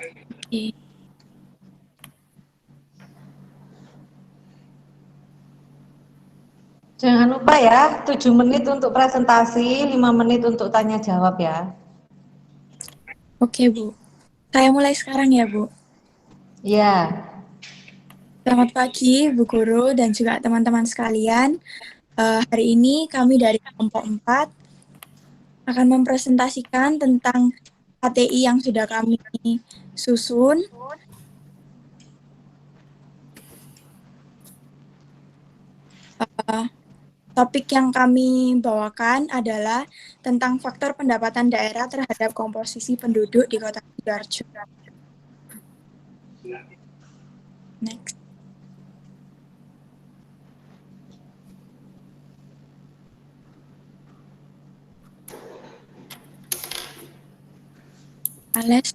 Oke. Jangan lupa ya, 7 menit untuk presentasi, 5 menit untuk tanya jawab ya. Oke, Bu. Saya mulai sekarang ya, Bu. Ya. Selamat pagi, Bu Guru dan juga teman-teman sekalian. Hari ini kami dari kelompok 4 akan mempresentasikan tentang HTI yang sudah kami susun. Topik yang kami bawakan adalah tentang faktor pendapatan daerah terhadap komposisi penduduk di Kota Sidoarjo. Next. Ales.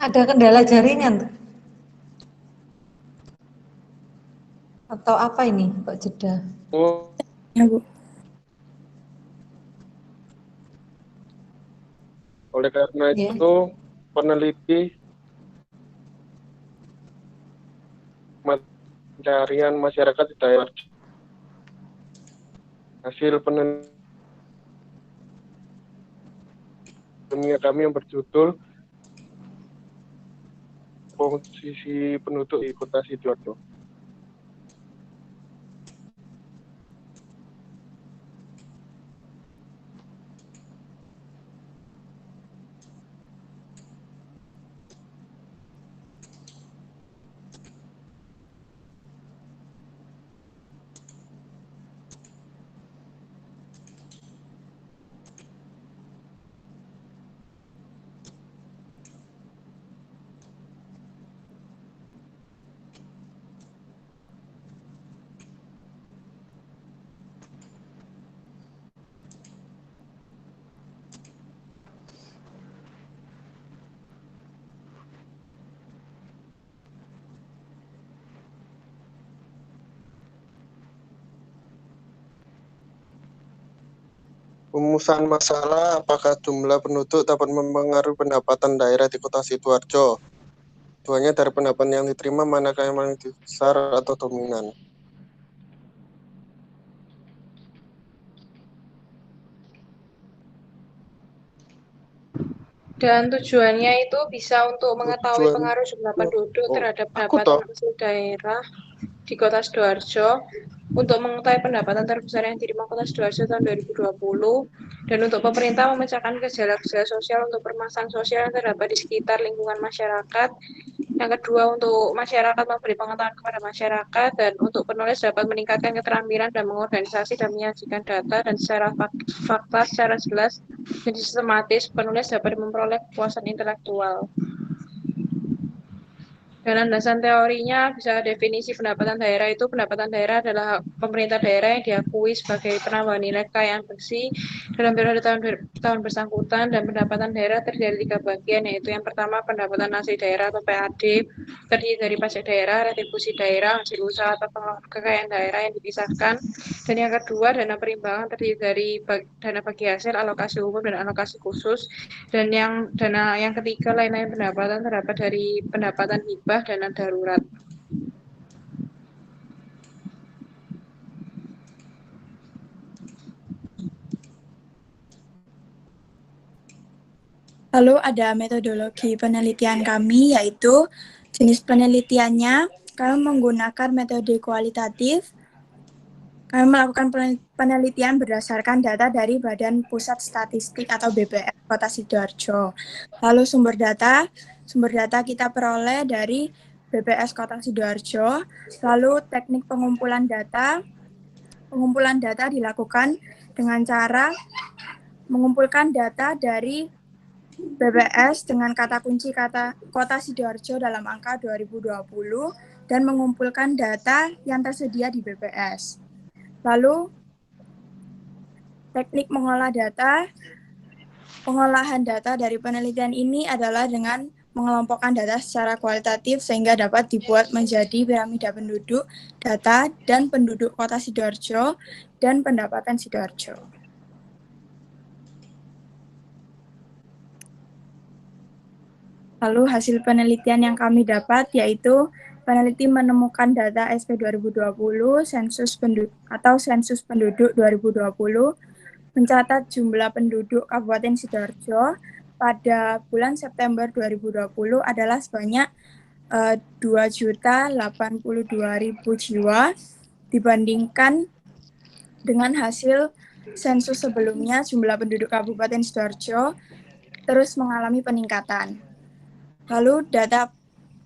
Ada kendala jaringan atau apa ini kok jeda? Ya, Bu. Oleh karena Ya. itu, peneliti pencarian masyarakat di daerah hasil penelitian kami yang berjudul Komposisi Penduduk di Kota Sidoarjo. Rumusan masalah, apakah jumlah penduduk dapat mempengaruhi pendapatan daerah di Kota Sidoarjo? Tujuannya dari pendapatan yang diterima, manakah yang paling besar atau dominan? Dan tujuannya itu bisa untuk mengetahui pengaruh jumlah penduduk terhadap pendapatan asli daerah di Kota Sidoarjo, untuk mengetahui pendapatan terbesar yang diterima Kota Sidoarjo tahun 2020, dan untuk pemerintah memecahkan gejala-gejala sosial untuk permasalahan sosial yang terdapat di sekitar lingkungan masyarakat. Yang kedua, untuk masyarakat memberi pengetahuan kepada masyarakat, dan untuk penulis dapat meningkatkan keterampilan dan mengorganisasi dan menyajikan data dan secara fakta secara jelas dan sistematis. Penulis dapat memperoleh kepuasan intelektual. Dan landasan teorinya bisa definisi pendapatan daerah itu, pendapatan daerah adalah pemerintah daerah yang diakui sebagai penambah nilai kekayaan bersih dalam periode tahun bersangkutan, dan pendapatan daerah terdiri dari 3 bagian, yaitu yang pertama pendapatan asli daerah atau PAD, terdiri dari pajak daerah, retribusi daerah, hasil usaha atau kekayaan daerah yang dipisahkan, dan yang kedua dana perimbangan, terdiri dari dana bagi hasil, alokasi umum, dan alokasi khusus, dan dana yang ketiga lain-lain pendapatan terdapat dari pendapatan hibah, dana darurat. Lalu ada metodologi penelitian kami, yaitu jenis penelitiannya kami menggunakan metode kualitatif. Kami melakukan penelitian berdasarkan data dari Badan Pusat Statistik atau BPS Kota Sidoarjo. Lalu sumber data kita peroleh dari BPS Kota Sidoarjo. Lalu teknik pengumpulan data dilakukan dengan cara mengumpulkan data dari BPS dengan kata kunci Kota Sidoarjo dalam angka 2020 dan mengumpulkan data yang tersedia di BPS. Lalu, teknik mengolah data. Pengolahan data dari penelitian ini adalah dengan mengelompokkan data secara kualitatif sehingga dapat dibuat menjadi piramida penduduk, data, dan penduduk Kota Sidoarjo, dan pendapatan Sidoarjo. Lalu hasil penelitian yang kami dapat yaitu peneliti menemukan data SP 2020, sensus penduduk 2020, mencatat jumlah penduduk Kabupaten Sidoarjo pada bulan September 2020 adalah sebanyak 2.082.000 jiwa dibandingkan dengan hasil sensus sebelumnya jumlah penduduk Kabupaten Sidoarjo terus mengalami peningkatan. Lalu data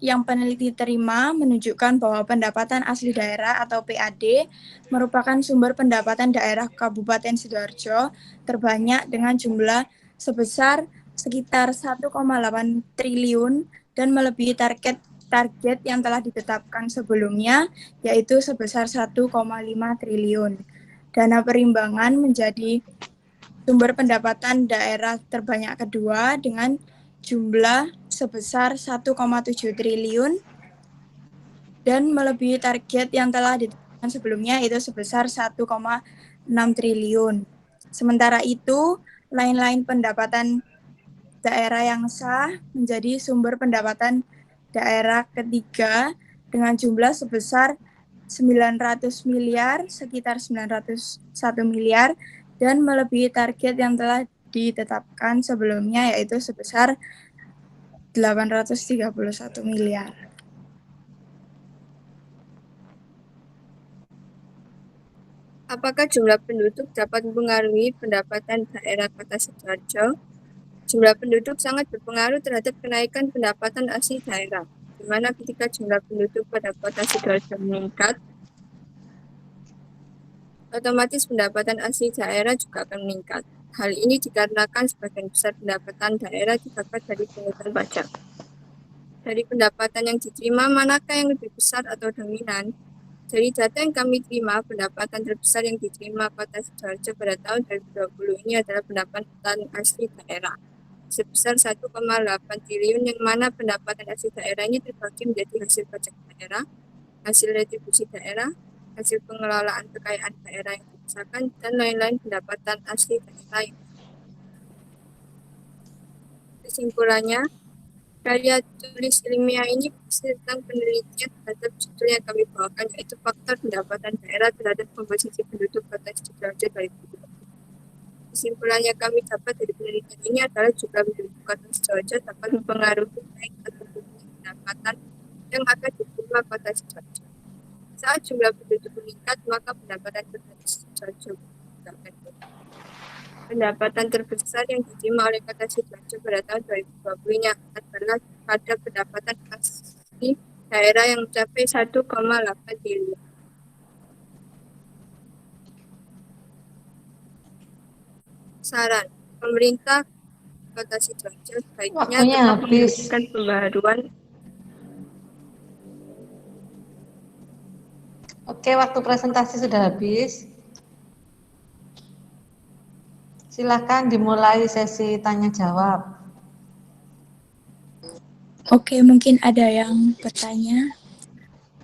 yang peneliti terima menunjukkan bahwa pendapatan asli daerah atau PAD merupakan sumber pendapatan daerah Kabupaten Sidoarjo terbanyak dengan jumlah sebesar sekitar 1,8 triliun dan melebihi target yang telah ditetapkan sebelumnya, yaitu sebesar 1,5 triliun. Dana perimbangan menjadi sumber pendapatan daerah terbanyak kedua dengan jumlah sebesar 1,7 triliun dan melebihi target yang telah ditetapkan sebelumnya itu sebesar 1,6 triliun. Sementara itu, lain-lain pendapatan daerah yang sah menjadi sumber pendapatan daerah ketiga dengan jumlah sebesar 900 miliar, sekitar 901 miliar, dan melebihi target yang telah ditetapkan sebelumnya yaitu sebesar 831 miliar. Apakah jumlah penduduk dapat mempengaruhi pendapatan daerah Kota Sidoarjo? Jumlah penduduk sangat berpengaruh terhadap kenaikan pendapatan asli daerah, di mana ketika jumlah penduduk pada Kota Sidoarjo meningkat, otomatis pendapatan asli daerah juga akan meningkat. Hal ini dikarenakan sebagian besar pendapatan daerah didapat dari pungutan pajak. Dari pendapatan yang diterima, manakah yang lebih besar atau dominan? Dari data yang kami terima, pendapatan terbesar yang diterima Kota Sidoarjo pada tahun 2020 ini adalah pendapatan asli daerah sebesar 1,8 triliun, yang mana pendapatan asli daerah ini terbagi menjadi hasil pajak daerah, hasil retribusi daerah, hasil pengelolaan kekayaan daerah yang dipusatkan, dan lain-lain pendapatan asli daerah. Kesimpulannya, karya tulis ilmiah ini berisi tentang penelitian terhadap judul yang kami bawakan, yaitu faktor pendapatan daerah terhadap komposisi penduduk Kota Sidoarjo 2020. Kesimpulan yang kami dapat dari penelitian ini adalah jumlah penduduk Kota Sidoarjo dapat mempengaruhi naik atau turunnya pendapatan yang akan diterima Kota Sidoarjo. Saat jumlah penduduk meningkat, maka pendapatan Kota Sidoarjo akan turun. Pendapatan terbesar yang diterima oleh Kota Sidoarjo pada tahun 2020 ini adalah pada pendapatan asli daerah yang mencapai 1,8 triliun. Saran, pemerintah Kota Sidoarjo sebaiknya tetap memberikan pembaharuan. Oke, waktu presentasi sudah habis. Silakan dimulai sesi tanya jawab. Oke, mungkin ada yang bertanya.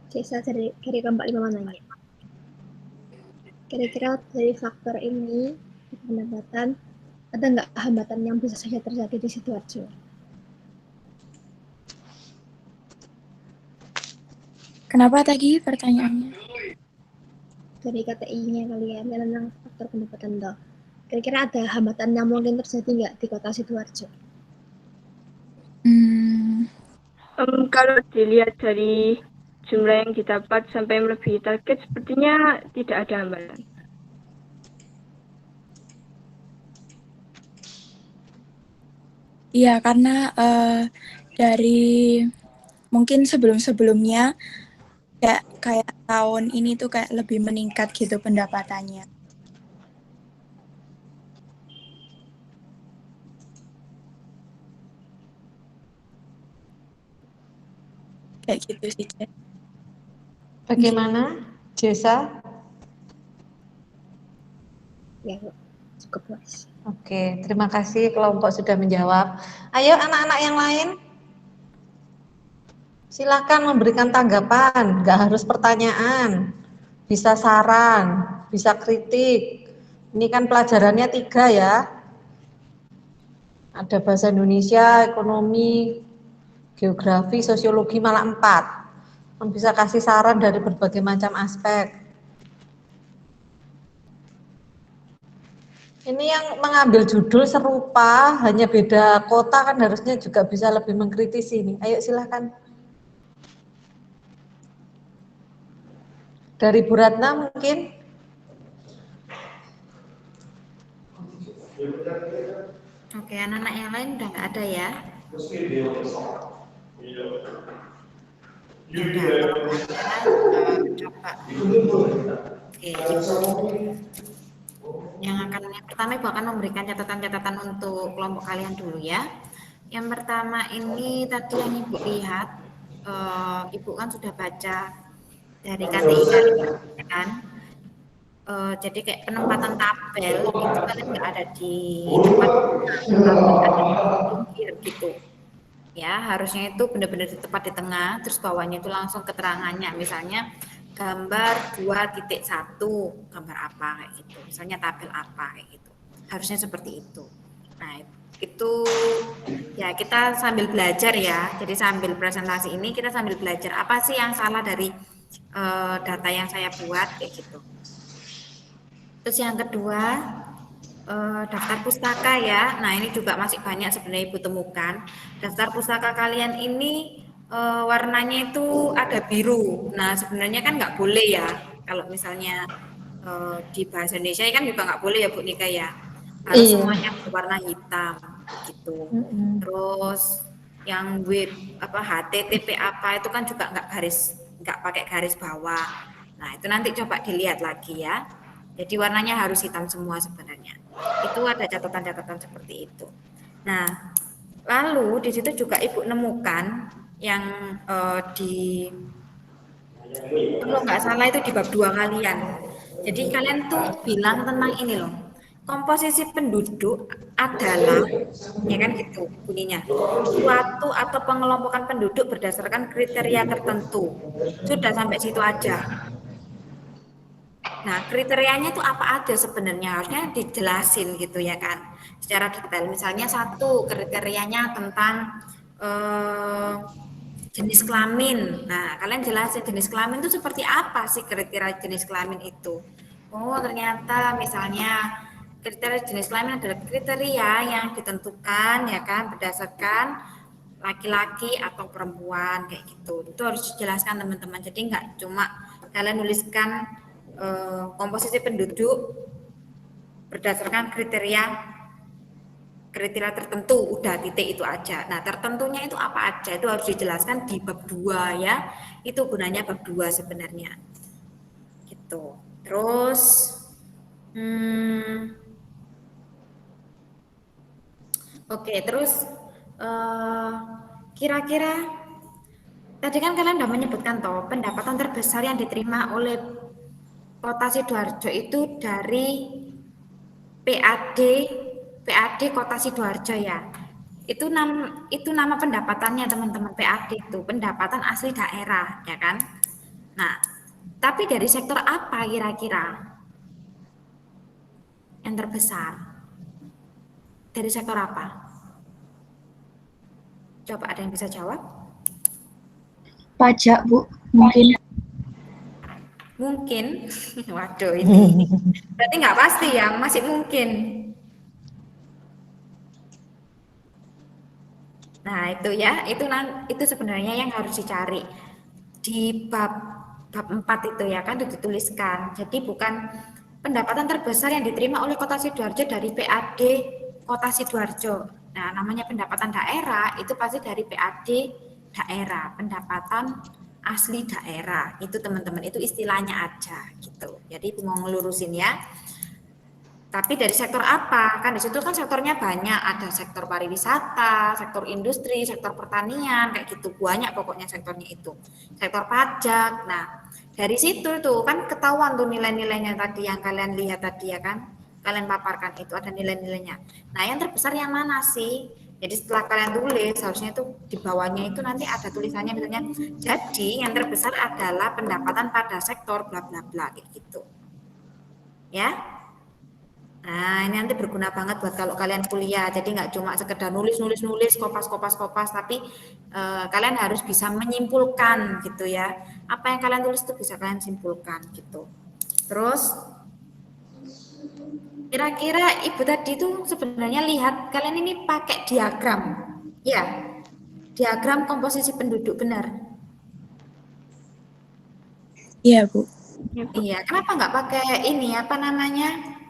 Saya dari keempat 5 nanya. Kira-kira dari faktor ini pendapatan ada nggak hambatan yang bisa saja terjadi di Sidoarjo? Kenapa tadi pertanyaannya? Dari KTI-nya kalian tentang faktor pendapatan toh. Kira-kira ada hambatan yang mungkin terjadi nggak di Kota Sidoarjo? Kalau dilihat dari jumlah yang didapat sampai melebihi target, sepertinya tidak ada hambatan. Iya, karena dari mungkin sebelum-sebelumnya kayak tahun ini tuh kayak lebih meningkat gitu pendapatannya. kayak gitu sih. Bagaimana, Jesa? Ya, cukup puas. Oke, terima kasih kelompok sudah menjawab. Ayo anak-anak yang lain. Silakan memberikan tanggapan, nggak harus pertanyaan. Bisa saran, bisa kritik. Ini kan pelajarannya 3 ya. Ada bahasa Indonesia, ekonomi, geografi, sosiologi malah 4. Bisa kasih saran dari berbagai macam aspek. Ini yang mengambil judul serupa, hanya beda kota kan harusnya juga bisa lebih mengkritisi ini. Ayo silahkan. Dari Bu Ratna mungkin. Oke, anak-anak yang lain udah nggak ada ya? Ya udah, kalau nggak ada, coba. Oke, yang pertama Ibu akan memberikan catatan-catatan untuk kelompok kalian dulu ya. Yang pertama ini tadi yang Ibu lihat, Ibu kan sudah baca dari KTI kan. Jadi kayak penempatan tabel itu kalian nggak ada di depan, tapi ada di pinggir gitu. Ya, harusnya itu benar-benar di tepat di tengah, terus bawahnya itu langsung keterangannya, misalnya gambar 2.1, gambar apa kayak gitu, misalnya tabel apa kayak gitu, harusnya seperti itu. Nah, itu ya kita sambil belajar ya, jadi sambil presentasi ini kita sambil belajar apa sih yang salah dari data yang saya buat kayak gitu. Terus yang kedua, daftar pustaka ya. Nah, ini juga masih banyak sebenarnya Ibu temukan. Daftar pustaka kalian ini warnanya itu ada biru. Nah, sebenarnya kan nggak boleh ya. Kalau misalnya di bahasa Indonesia kan juga nggak boleh ya Bu Nika ya. Harus semuanya berwarna hitam gitu. Terus yang web HTTP apa itu kan juga nggak pakai garis bawah. Nah, itu nanti coba dilihat lagi ya. Jadi warnanya harus hitam semua sebenarnya. Itu ada catatan-catatan seperti itu. Nah, lalu di situ juga Ibu nemukan yang kalau nggak salah itu di bab 2 kalian. Jadi kalian tuh bilang tentang ini loh. Komposisi penduduk adalah, ya kan gitu bunyinya, suatu atau pengelompokan penduduk berdasarkan kriteria tertentu. Sudah sampai situ aja. Nah, kriterianya itu apa aja sebenarnya, harusnya dijelasin gitu ya kan, secara detail. Misalnya satu, kriterianya tentang jenis kelamin. Nah, kalian jelasin jenis kelamin itu seperti apa sih kriteria jenis kelamin itu. Oh, ternyata misalnya kriteria jenis kelamin adalah kriteria yang ditentukan ya kan berdasarkan laki-laki atau perempuan kayak gitu. Itu harus dijelaskan teman-teman. Jadi nggak cuma kalian nuliskan komposisi penduduk berdasarkan kriteria tertentu, udah titik itu aja. Nah, tertentunya itu apa aja? Itu harus dijelaskan di bab 2 ya. Itu gunanya bab 2 sebenarnya. Gitu. Terus oke, terus kira-kira tadi kan kalian udah menyebutkan toh pendapatan terbesar yang diterima oleh Kota Sidoarjo itu dari PAD Kota Sidoarjo ya. Itu nama pendapatannya teman-teman. PAD itu pendapatan asli daerah ya kan. Nah, tapi dari sektor apa kira-kira yang terbesar? Dari sektor apa? Coba ada yang bisa jawab? Pajak, Bu, mungkin. Mungkin, waduh ini berarti nggak pasti ya, masih mungkin. Nah itu ya, itu sebenarnya yang harus dicari di bab 4 itu ya kan dituliskan. Jadi bukan pendapatan terbesar yang diterima oleh Kota Sidoarjo dari PAD Kota Sidoarjo. Nah namanya pendapatan daerah itu pasti dari PAD daerah, pendapatan asli daerah itu teman-teman, itu istilahnya aja gitu. Jadi mau ngelurusin ya. Tapi dari sektor apa? Kan di situ kan sektornya banyak, ada sektor pariwisata, sektor industri, sektor pertanian, kayak gitu. Banyak pokoknya sektornya itu. Sektor pajak. Nah, dari situ tuh kan ketahuan tuh nilai-nilainya tadi yang kalian lihat tadi ya kan. Kalian paparkan itu ada nilai-nilainya. Nah, yang terbesar yang mana sih? Jadi setelah kalian tulis, harusnya itu di bawahnya itu nanti ada tulisannya misalnya, jadi yang terbesar adalah pendapatan pada sektor bla bla bla kayak gitu. Ya. Nah, ini nanti berguna banget buat kalau kalian kuliah. Jadi nggak cuma sekedar nulis, kopas, tapi kalian harus bisa menyimpulkan gitu ya. Apa yang kalian tulis itu bisa kalian simpulkan gitu. Terus, kira-kira Ibu tadi tuh sebenarnya lihat kalian ini pakai diagram. Ya, diagram komposisi penduduk benar. Iya, Bu. Iya, kenapa nggak pakai ini apa namanya?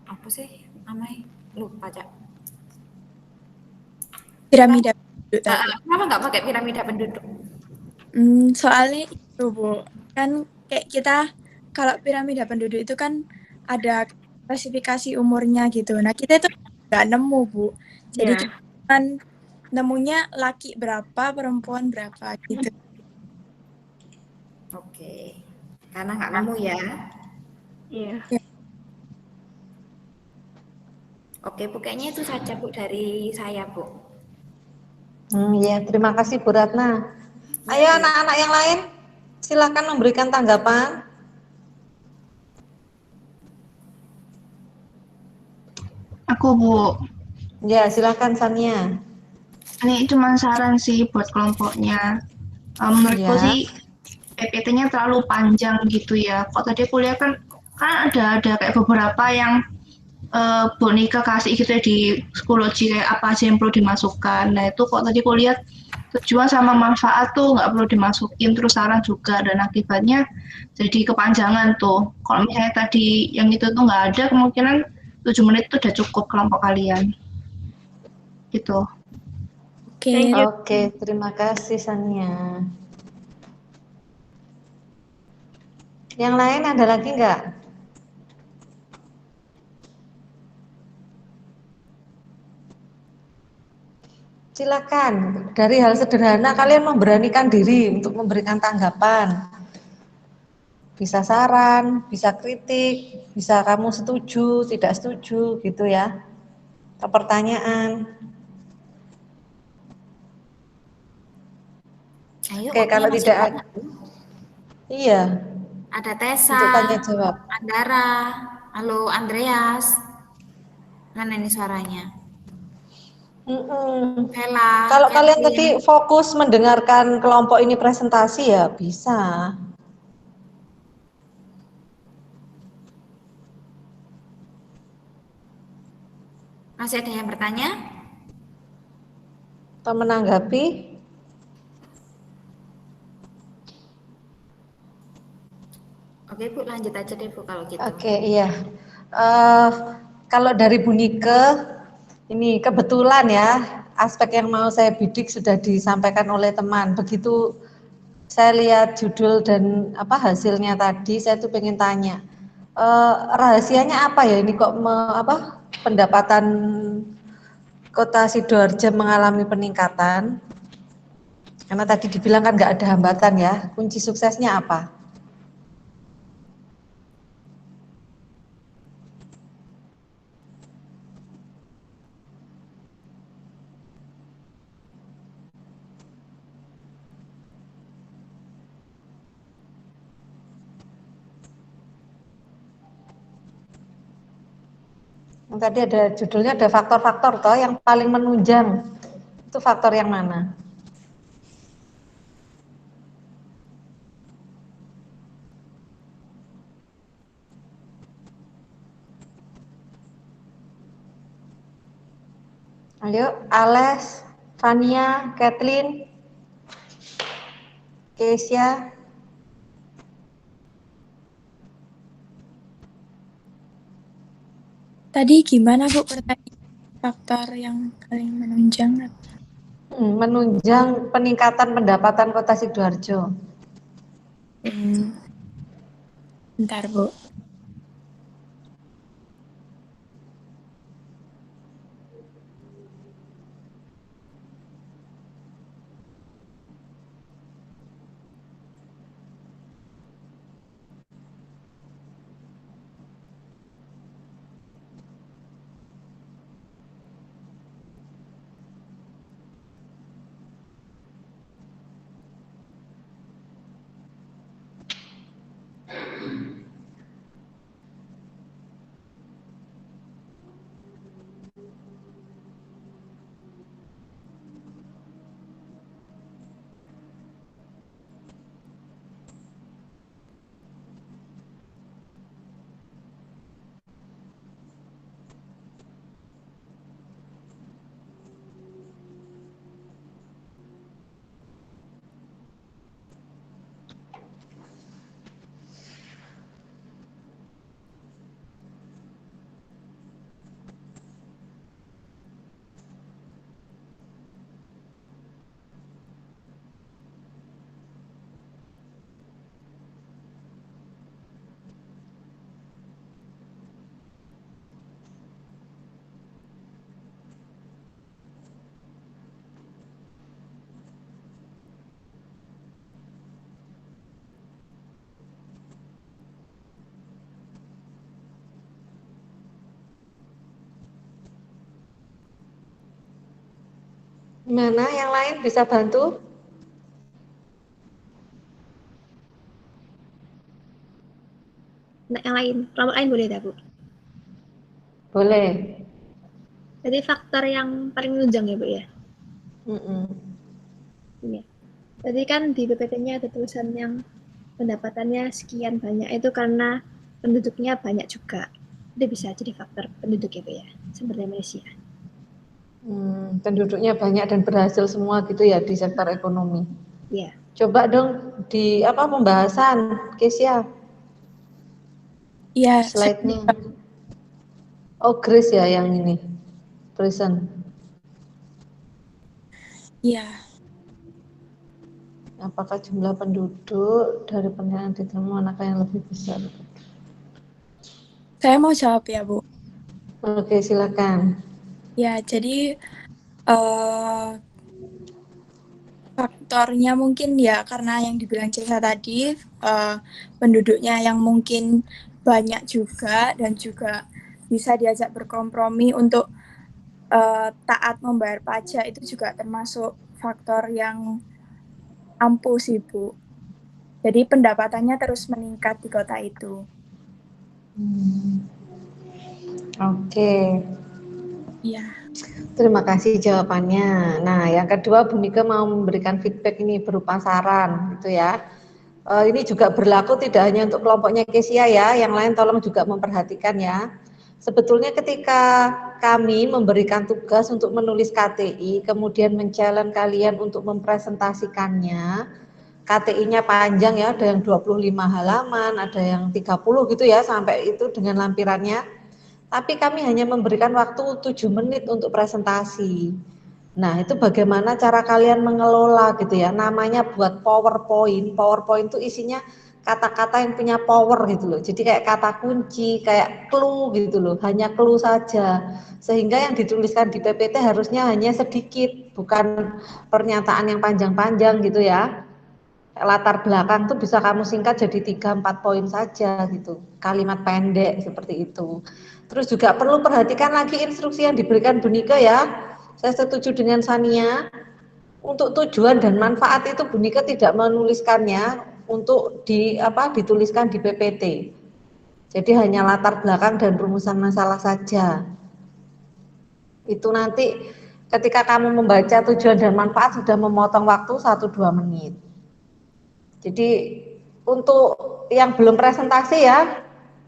Apa sih namanya? Lupa, Cak. Piramida penduduk tadi. Kenapa nggak pakai piramida penduduk? Soalnya itu, Bu. Kan kayak kita, kalau piramida penduduk itu kan ada klasifikasi umurnya gitu. Nah, kita itu nggak nemu, Bu. Jadi cuma nemunya laki berapa, perempuan berapa gitu. Oke, karena nggak nemu ya. Iya. Oke, Bu, kayaknya itu saja Bu dari saya, Bu. Ya, terima kasih Bu Ratna. Ayo anak-anak yang lain, silakan memberikan tanggapan. Aku, Bu. Ya, silakan Sania. Ini cuma saran sih buat kelompoknya. Menurutku Ya. sih PPT-nya terlalu panjang gitu ya. Kok tadi kuliah kan ada kayak beberapa yang Bonika kasih gitu ya di psikologi kayak apa aja yang perlu dimasukkan. Nah itu kok tadi kuliah tujuan sama manfaat tuh nggak perlu dimasukin, terus saran juga, dan akibatnya jadi kepanjangan tuh. Kalau misalnya tadi yang itu tuh nggak ada, kemungkinan 7 menit itu udah cukup kelompok kalian. Gitu. Oke, terima kasih Sania. Yang lain ada lagi nggak? Silakan, dari hal sederhana kalian memberanikan diri untuk memberikan tanggapan. Bisa saran, bisa kritik, bisa kamu setuju, tidak setuju gitu ya. Atau pertanyaan. Ayo, Oke, kalau masih tidak banyak. iya. Ada Tessa, Untuk tanya jawab. Andara, halo Andreas. Mana ini suaranya? Vela, Kalau kalian Catherine. tadi fokus mendengarkan kelompok ini presentasi ya bisa. Masih ada yang bertanya? Atau menanggapi? Oke Bu, lanjut aja deh Bu kalau gitu. Oke, iya. Kalau dari Bu Nike, ini kebetulan ya, aspek yang mau saya bidik sudah disampaikan oleh teman. Begitu saya lihat judul dan hasilnya tadi, saya tuh pengen tanya, rahasianya apa ya ini kok pendapatan Kota Sidoarjo mengalami peningkatan? Karena tadi dibilang kan nggak ada hambatan ya, kunci suksesnya apa? Tadi ada judulnya, ada faktor-faktor toh yang paling menunjang. Itu faktor yang mana? Ayo, Ales, Fania, Kathleen, Kesia. Tadi gimana Bu pertanyaan faktor yang paling menunjang? Menunjang peningkatan pendapatan Kota Sidoarjo. Bentar Bu. Gimana yang lain bisa bantu? Nah, yang lain, kelompok lain boleh tak, Bu? Boleh. Jadi faktor yang paling menunjang ya, Bu ya? Iya. Jadi kan di PPT-nya ada tulisan yang pendapatannya sekian banyak, itu karena penduduknya banyak juga. Itu bisa jadi faktor penduduk ya, Bu ya, seperti Malaysia. Penduduknya banyak dan berhasil semua gitu ya di sektor ekonomi. Iya. Coba dong di pembahasan, Kesia. Iya. Slide-nya. Oh, Grace ya yang ini. Present. Iya. Apakah jumlah penduduk dari penilaian diterima manakah yang lebih besar? Saya mau jawab ya, Bu. Oke, silakan. Ya, jadi faktornya mungkin ya karena yang dibilang Cesa tadi, penduduknya yang mungkin banyak juga dan juga bisa diajak berkompromi untuk taat membayar pajak, itu juga termasuk faktor yang ampuh sih, Bu. Jadi pendapatannya terus meningkat di kota itu. Oke. Iya. Terima kasih jawabannya. Nah, yang kedua Bu Nika mau memberikan feedback ini berupa saran gitu ya. Ini juga berlaku tidak hanya untuk kelompoknya Kesia ya, yang lain tolong juga memperhatikan ya. Sebetulnya ketika kami memberikan tugas untuk menulis KTI, kemudian men-challenge kalian untuk mempresentasikannya, KTI-nya panjang ya, ada yang 25 halaman, ada yang 30 gitu ya, sampai itu dengan lampirannya. Tapi kami hanya memberikan waktu 7 menit untuk presentasi. Nah, itu bagaimana cara kalian mengelola gitu ya. Namanya buat PowerPoint. PowerPoint itu isinya kata-kata yang punya power gitu loh. Jadi kayak kata kunci, kayak clue gitu loh. Hanya clue saja. Sehingga yang dituliskan di PPT harusnya hanya sedikit, bukan pernyataan yang panjang-panjang gitu ya. Latar belakang tuh bisa kamu singkat jadi 3-4 poin saja gitu. Kalimat pendek seperti itu. Terus juga perlu perhatikan lagi instruksi yang diberikan Bu Nika ya. Saya setuju dengan Sania, untuk tujuan dan manfaat itu Bu Nika tidak menuliskannya untuk dituliskan di PPT. Jadi hanya latar belakang dan rumusan masalah saja. Itu nanti ketika kamu membaca tujuan dan manfaat sudah memotong waktu 1-2 menit. Jadi untuk yang belum presentasi ya,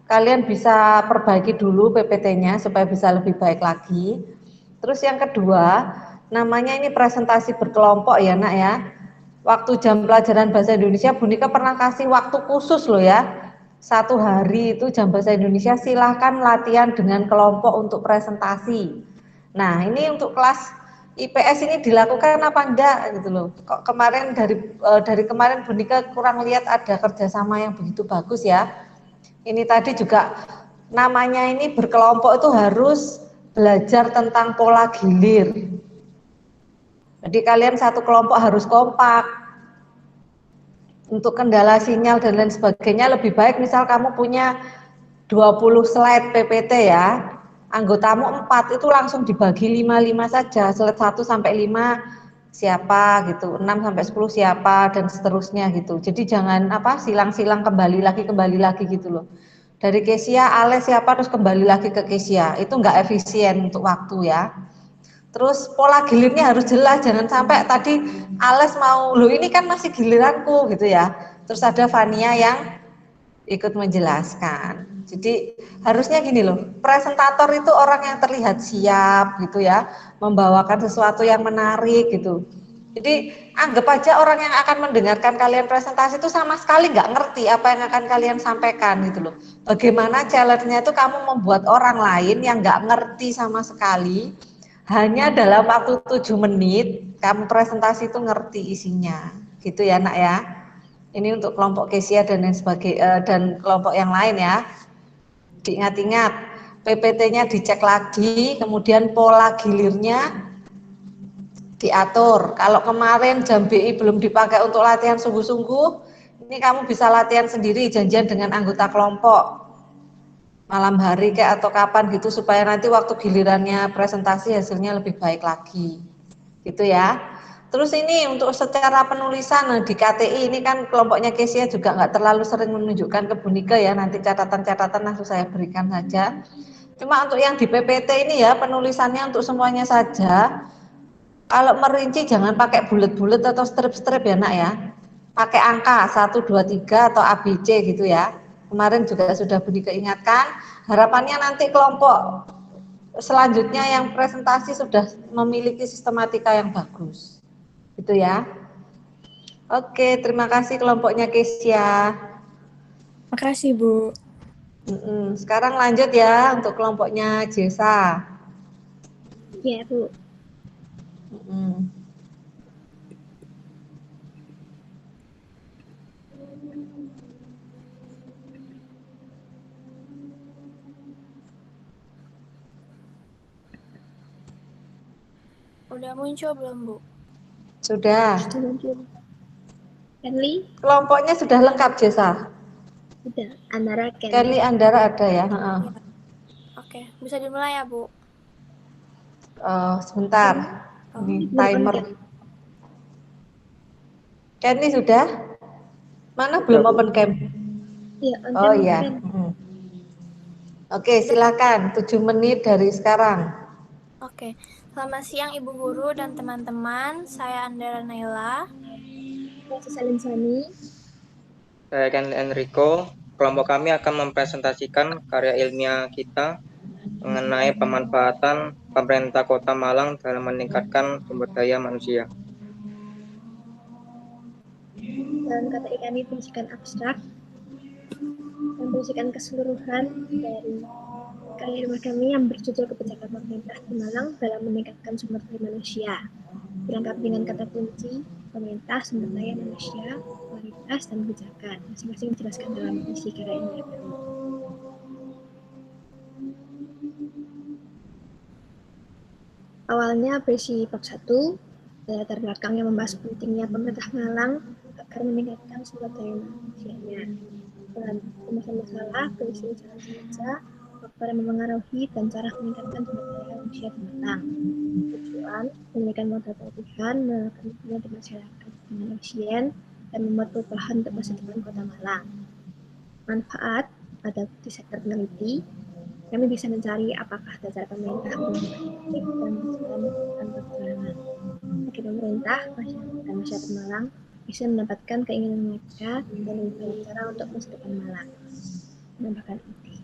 kalian bisa perbaiki dulu PPT-nya supaya bisa lebih baik lagi. Terus yang kedua, namanya ini presentasi berkelompok ya nak ya. Waktu jam pelajaran bahasa Indonesia, Bu Nika pernah kasih waktu khusus loh ya. 1 hari itu jam bahasa Indonesia silahkan latihan dengan kelompok untuk presentasi. Nah ini untuk kelas IPS ini dilakukan apa enggak gitu loh. Kok kemarin dari kemarin Bu Nika kurang lihat ada kerjasama yang begitu bagus ya. Ini tadi juga namanya ini berkelompok itu harus belajar tentang pola gilir. Jadi kalian satu kelompok harus kompak. Untuk kendala sinyal dan lain sebagainya lebih baik misal kamu punya 20 slide PPT ya. Anggotamu 4 itu langsung dibagi 5-5 saja, slide 1 sampai 5 siapa gitu, 6 sampai 10 siapa dan seterusnya gitu. Jadi jangan silang-silang kembali lagi gitu loh. Dari Kesia, Ale siapa terus kembali lagi ke Kesia. Itu enggak efisien untuk waktu ya. Terus pola gilirnya harus jelas, jangan sampai tadi Ales mau, loh ini kan masih giliranku gitu ya. Terus ada Fania yang ikut menjelaskan. Jadi harusnya gini loh, presentator itu orang yang terlihat siap gitu ya, membawakan sesuatu yang menarik gitu. Jadi anggap aja orang yang akan mendengarkan kalian presentasi itu sama sekali nggak ngerti apa yang akan kalian sampaikan gitu loh. Bagaimana challenge-nya itu kamu membuat orang lain yang nggak ngerti sama sekali, hanya dalam waktu 7 menit kamu presentasi itu ngerti isinya. Gitu ya nak ya. Ini untuk kelompok Kesia dan lain sebagainya dan kelompok yang lain ya. Diingat-ingat, PPT-nya dicek lagi, kemudian pola gilirnya diatur. Kalau kemarin jam BI belum dipakai untuk latihan sungguh-sungguh, ini kamu bisa latihan sendiri, janjian dengan anggota kelompok. Malam hari kayak atau kapan gitu supaya nanti waktu gilirannya presentasi hasilnya lebih baik lagi. gitu ya. Terus ini untuk secara penulisan di KTI ini kan kelompoknya Kesia juga nggak terlalu sering menunjukkan ke Bu Nike ya, nanti catatan-catatan langsung saya berikan saja. Cuma untuk yang di PPT ini ya penulisannya untuk semuanya saja. Kalau merinci jangan pakai bulet-bulet atau strip-strip ya nak ya. Pakai angka 1, 2, 3 atau ABC gitu ya. Kemarin juga sudah Bu Nike ingatkan. Harapannya nanti kelompok selanjutnya yang presentasi sudah memiliki sistematika yang bagus. Gitu ya. Oke, terima kasih kelompoknya Kesia. Makasih, Bu. Sekarang lanjut ya untuk kelompoknya Jesa. Iya, Bu. Udah muncul belum, Bu? Sudah. Sudah muncul. Kenli? Kelompoknya sudah lengkap, Jesa? Sudah. Andara, Kenli, Andara ada ya? Oke, bisa dimulai ya, Bu? Sebentar. Ini timer. Kenli sudah? Mana belum open cam? Iya, oh iya. Oke, silakan. 7 menit dari sekarang. Oke. Selamat siang Ibu Guru dan teman-teman. Saya Andara Naila. Saya Salin Sani. Saya Kenli Enrico. Kelompok kami akan mempresentasikan karya ilmiah kita mengenai pemanfaatan pemerintah Kota Malang dalam meningkatkan sumber daya manusia. Dalam KTI kami berisikan abstrak dan berisikan keseluruhan dari karya ilmiah kami yang berjudul Kebijakan Pemerintah di Malang dalam meningkatkan sumber daya manusia. Dilengkapi dengan kata kunci pemerintah, sumber daya manusia, kualitas, dan kebijakan. Masing-masing dijelaskan dalam isi karya ilmiah kami. Awalnya berisi bab 1, latar belakang yang membahas pentingnya pemerintah Malang agar meningkatkan sumber daya manusianya. Masalah berisi jalan saja, faktor yang memengaruhi dan cara meningkatkan sumber daya manusia di Malang. Tujuan memberikan modal pelatihan, melakukan hubungan di masyarakat dengan efisien, dan membuat perubahan untuk masa depan Kota Malang. Manfaat pada di sektor peneliti, kami bisa mencari apakah dasar pemerintah efektif dan menjalankan perjalanan. Bagi pemerintah, masyarakat dan masyarakat Malang bisa mendapatkan keinginan mereka dan lebih banyak cara untuk masa depan Malang. Menambahkan inti.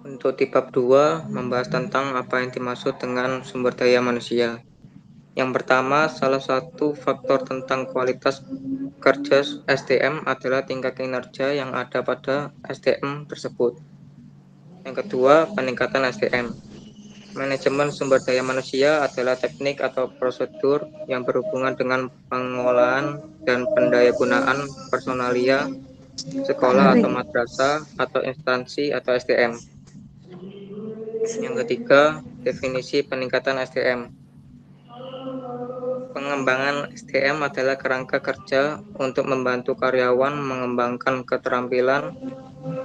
Untuk di bab 2 membahas tentang apa yang dimaksud dengan sumber daya manusia. Yang pertama, salah satu faktor tentang kualitas kerja SDM adalah tingkat kinerja yang ada pada SDM tersebut. Yang kedua, peningkatan SDM. Manajemen sumber daya manusia adalah teknik atau prosedur yang berhubungan dengan pengolahan dan pendayagunaan personalia, sekolah atau madrasah, atau instansi atau SDM. Yang ketiga, definisi peningkatan SDM. Pengembangan SDM adalah kerangka kerja untuk membantu karyawan mengembangkan keterampilan,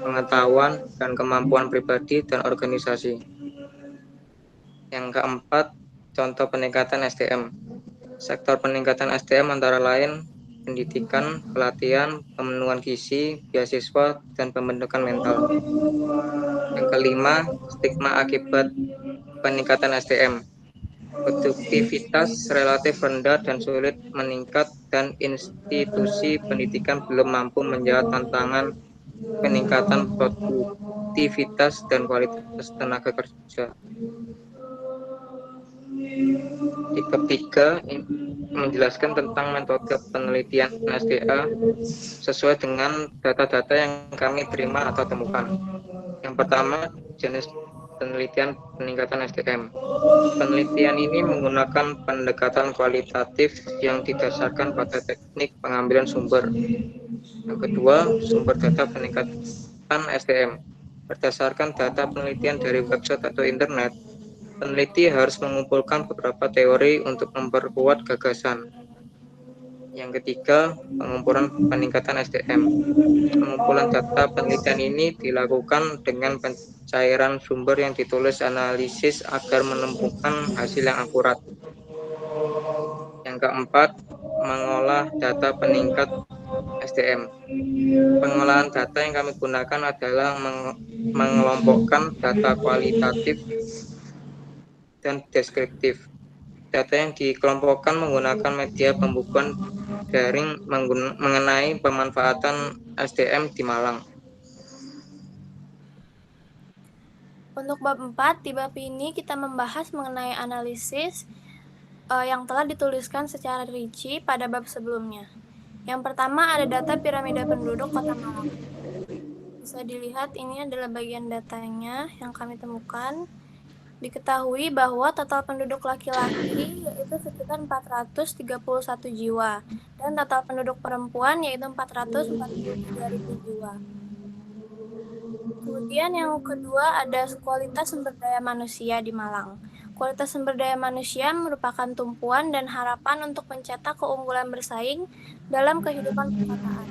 pengetahuan, dan kemampuan pribadi dan organisasi. Yang keempat, contoh peningkatan SDM. Sektor peningkatan SDM antara lain pendidikan, pelatihan, pemenuhan gizi, beasiswa, dan pembentukan mental. Yang kelima, stigma akibat peningkatan SDM. Produktivitas relatif rendah dan sulit meningkat, dan institusi pendidikan belum mampu menjawab tantangan peningkatan produktivitas dan kualitas tenaga kerja. Di bab 3 menjelaskan tentang metode penelitian SDA sesuai dengan data-data yang kami terima atau temukan. Yang pertama, jenis penelitian peningkatan SDM. Penelitian ini menggunakan pendekatan kualitatif yang didasarkan pada teknik pengambilan sumber. Yang kedua, sumber data peningkatan SDM. Berdasarkan data penelitian dari website atau internet, peneliti harus mengumpulkan beberapa teori untuk memperkuat gagasan. Yang ketiga, pengumpulan peningkatan SDM. Pengumpulan data penelitian ini dilakukan dengan pencairan sumber yang ditulis analisis agar menemukan hasil yang akurat. Yang keempat, mengolah data peningkat SDM. Pengolahan data yang kami gunakan adalah mengelompokkan data kualitatif dan deskriptif. Data yang dikelompokkan menggunakan media pembukuan daring mengenai pemanfaatan SDM di Malang. Untuk bab 4, di bab ini kita membahas mengenai analisis yang telah dituliskan secara rinci pada bab sebelumnya. Yang pertama ada data piramida penduduk Kota Malang. Bisa dilihat ini adalah bagian datanya yang kami temukan. Diketahui bahwa total penduduk laki-laki yaitu sekitar 431 jiwa dan total penduduk perempuan yaitu 443.000 jiwa. Kemudian yang kedua ada kualitas sumber daya manusia di Malang. Kualitas sumber daya manusia merupakan tumpuan dan harapan untuk mencetak keunggulan bersaing dalam kehidupan perkotaan.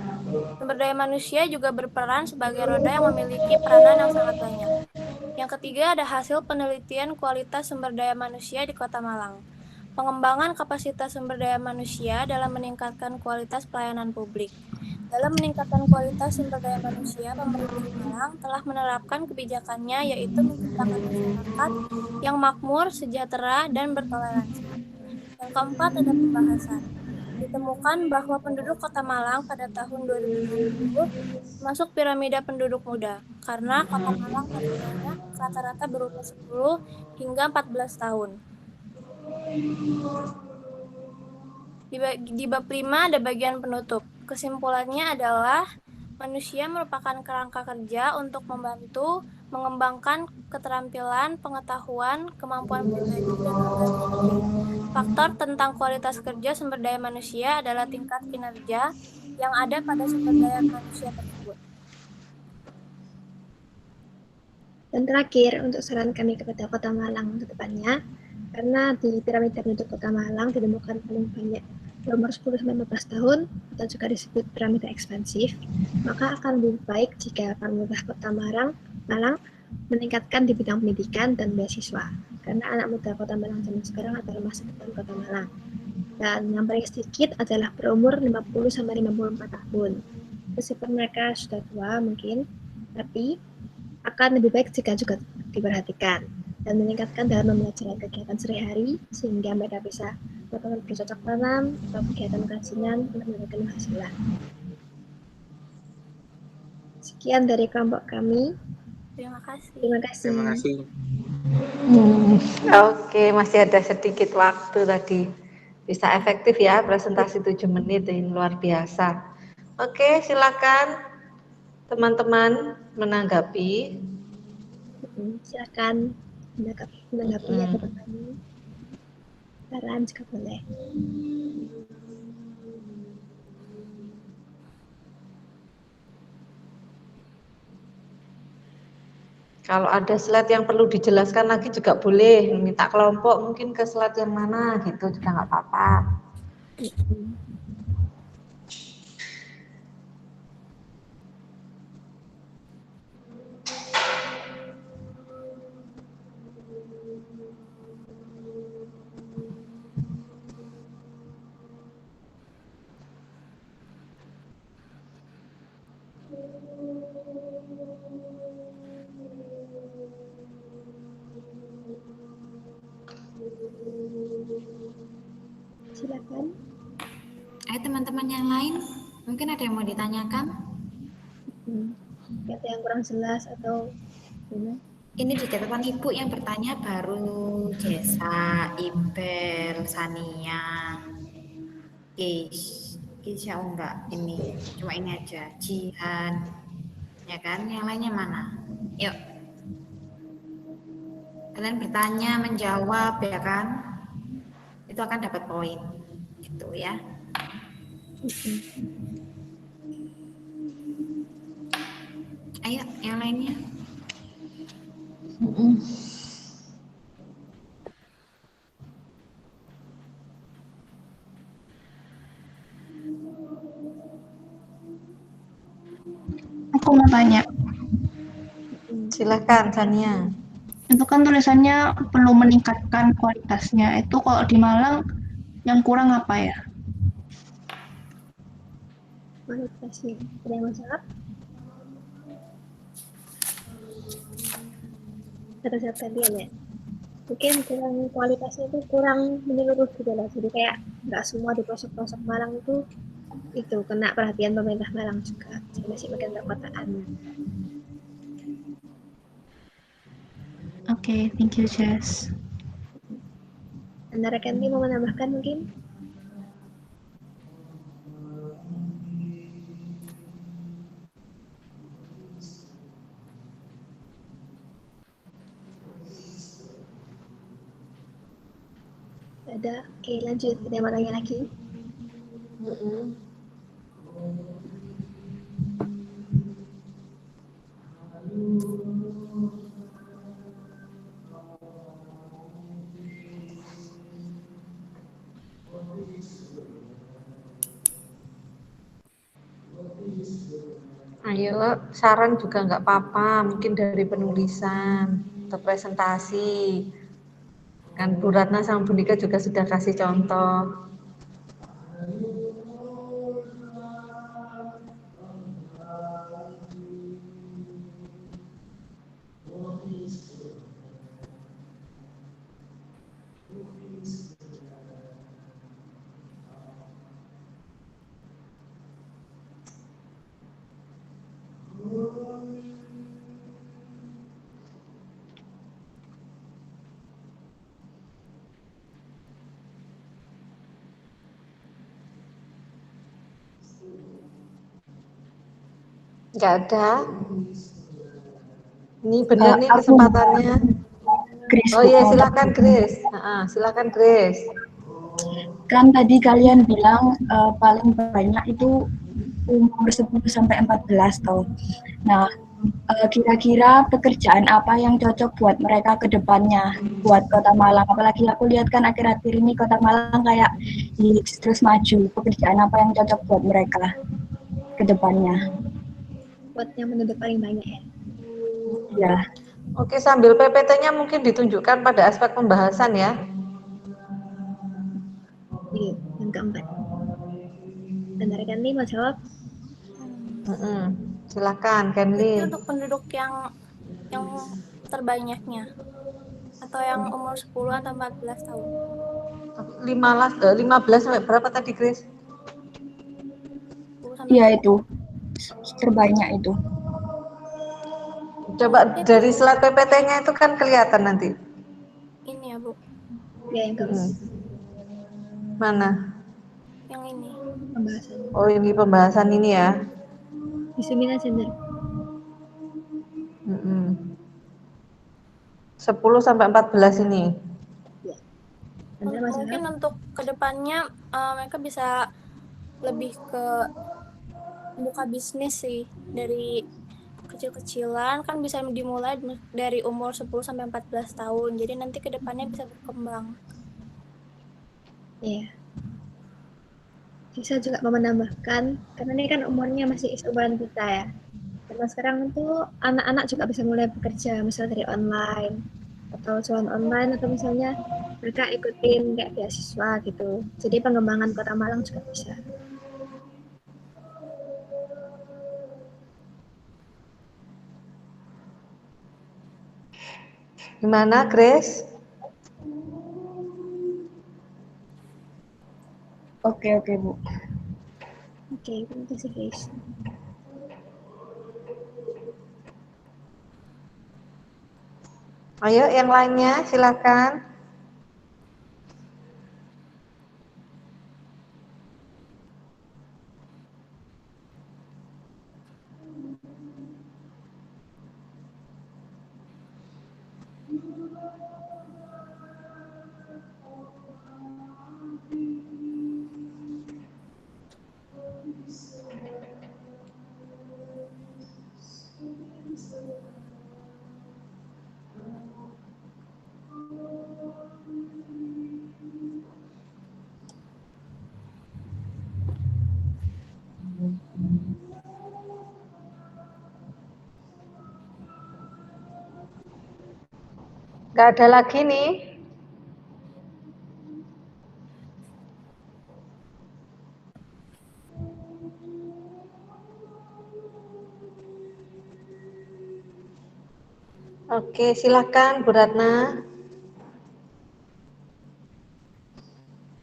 Sumber daya manusia juga berperan sebagai roda yang memiliki peranan yang sangat banyak. Yang ketiga ada hasil penelitian kualitas sumber daya manusia di Kota Malang. Pengembangan kapasitas sumber daya manusia dalam meningkatkan kualitas pelayanan publik. Dalam meningkatkan kualitas sumber daya manusia, pemerintah Malang telah menerapkan kebijakannya yaitu menciptakan masyarakat yang makmur, sejahtera, dan bertoleransi. Yang keempat ada pembahasan. Ditemukan bahwa penduduk Kota Malang pada tahun 2020 masuk piramida penduduk muda, karena Kota Malang penduduknya rata-rata berumur 10 hingga 14 tahun. Di bab 5 ada bagian penutup. Kesimpulannya adalah manusia merupakan kerangka kerja untuk membantu mengembangkan keterampilan, pengetahuan, kemampuan pribadi, dan organisasi. Faktor tentang kualitas kerja sumber daya manusia adalah tingkat kinerja yang ada pada sumber daya manusia tersebut. Dan terakhir, untuk saran kami kepada Kota Malang ke depannya, karena di piramida penduduk Kota Malang ditemukan paling banyak umur 10-15 tahun atau juga disebut piramida ekspansif, maka akan lebih baik jika pemerintah Kota Malang meningkatkan di bidang pendidikan dan beasiswa, karena anak muda Kota Malang zaman sekarang adalah masa depan Kota Malang. Dan yang paling sedikit adalah berumur 50-54 tahun. Meskipun mereka sudah tua mungkin, tapi akan lebih baik jika juga diperhatikan dan meningkatkan dalam mempelajari kegiatan sehari-hari sehingga mereka bisa melakukan bercocok tanam atau kegiatan kerajinan untuk mendapatkan penghasilan. Sekian dari kelompok kami. Terima kasih. Terima kasih. Terima kasih. Oke, masih ada sedikit waktu tadi. Bisa efektif ya presentasi 7 menit, ini luar biasa. Oke, silakan teman-teman menanggapi. Silakan menanggapi atau bertanya. Saran jika boleh. Kalau ada slide yang perlu dijelaskan lagi juga boleh, minta kelompok mungkin ke slide yang mana gitu juga nggak apa-apa. Silakan. Ayo teman-teman yang lain, mungkin ada yang mau ditanyakan? Ada yang kurang jelas atau gimana? Ini di catatan Ibu yang bertanya baru Jesa, Ibel, Sania, Kisha enggak, ini cuma ini aja, Jihan, ya kan? Yang lainnya mana? Yuk, kalian bertanya, menjawab, ya kan? Itu akan dapat poin, gitu ya. Ayo, yang lainnya. Aku mau tanya. Silakan Sania. Itu kan tulisannya perlu meningkatkan kualitasnya. Itu kalau di Malang Yang kurang apa ya? Kualitasnya. Ada yang masalah? Kata kalian ya. Mungkin kurang kualitasnya itu kurang menyeluruh gitu lah. Jadi kayak nggak semua di pelosok-pelosok Malang itu kena perhatian pemerintah Malang juga. Jadi masih makin perkotaan. Oke, thank you, Jess. Anda rekan mau menambahkan mungkin? Ada, oke lanjut. Ada yang mau tanya lagi? Ayo, saran juga nggak apa-apa, mungkin dari penulisan atau presentasi. Kan Bu Ratna sama Bu Nika juga sudah kasih contoh. Nggak ada. Ini benar nih kesempatannya. Grace, Oh iya, silakan Grace. Silakan Grace. Kan tadi kalian bilang paling banyak itu umur 10 sampai 14 toh. Nah, kira-kira pekerjaan apa yang cocok buat mereka ke depannya, buat Kota Malang? Apalagi aku lihat kan akhir-akhir ini Kota Malang kayak terus maju. Pekerjaan apa yang cocok buat mereka ke depannya? Buat yang penduduk paling banyak ya? Ya. Oke, sambil PPT-nya mungkin ditunjukkan pada aspek pembahasan ya. Iya, yang keempat. Anda rekan mau jawab? Silakan, Itu Kenlin. untuk penduduk yang terbanyaknya atau yang umur 10 atau 14 tahun. 15 sampai berapa tadi, Grace? Iya itu terbanyak itu. Coba dari slide PPT-nya itu kan kelihatan nanti. Ini ya Bu. Ya yang keempat. Mana? Yang ini. Pembahasan. Oh ini pembahasan ini ya. Disumin aja ntar. 10 sampai 14 ini. Ya. Mungkin untuk kedepannya mereka bisa lebih ke buka bisnis sih, dari kecil-kecilan kan bisa dimulai dari umur 10 sampai 14 tahun. Jadi nanti kedepannya bisa berkembang. Iya. Bisa juga mau menambahkan, karena ini kan umurnya masih seumuran kita ya. Karena sekarang tuh anak-anak juga bisa mulai bekerja, misalnya dari online, atau jualan online, atau misalnya mereka ikutin kayak beasiswa gitu. Jadi pengembangan Kota Malang juga bisa. Gimana, Grace? Oke, Bu. Oke, terima kasih, Grace. Ayo, yang lainnya silakan. Nggak ada lagi nih. Oke, silakan Bu Ratna.